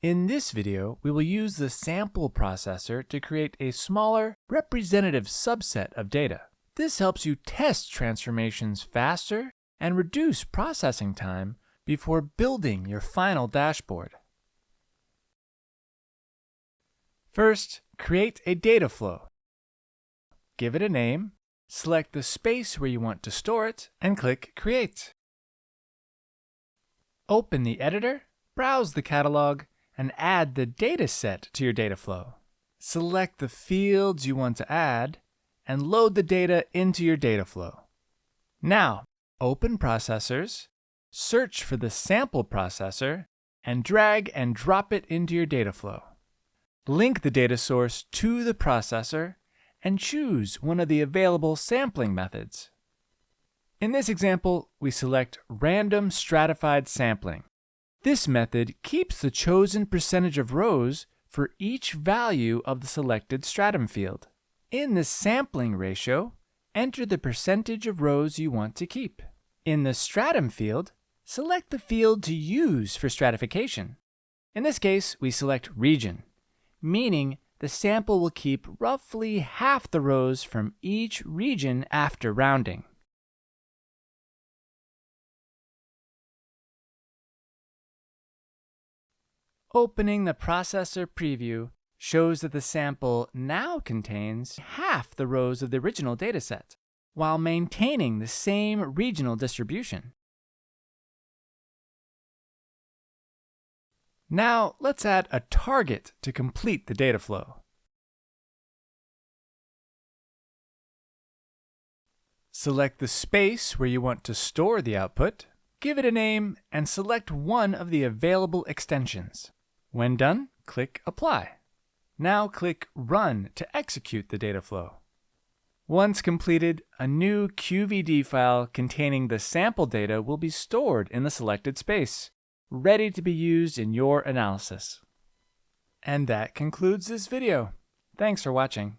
In this video, we will use the sample processor to create a smaller, representative subset of data. This helps you test transformations faster and reduce processing time before building your final dashboard. First, create a data flow. Give it a name, select the space where you want to store it, and click Create. Open the editor, browse the catalog, and add the data set to your data flow. Select the fields you want to add, and load the data into your data flow. Now, open Processors, search for the sample processor, and drag and drop it into your data flow. Link the data source to the processor, and choose one of the available sampling methods. In this example, we select Random Stratified Sampling. This method keeps the chosen percentage of rows for each value of the selected stratum field. In the sampling ratio, enter the percentage of rows you want to keep. In the stratum field, select the field to use for stratification. In this case, we select Region, meaning the sample will keep roughly half the rows from each region after rounding. Opening the processor preview shows that the sample now contains half the rows of the original dataset, while maintaining the same regional distribution. Now let's add a target to complete the data flow. Select the space where you want to store the output, give it a name, and select one of the available extensions. When done, click Apply. Now click Run to execute the data flow. Once completed, a new QVD file containing the sample data will be stored in the selected space, ready to be used in your analysis. And that concludes this video. Thanks for watching.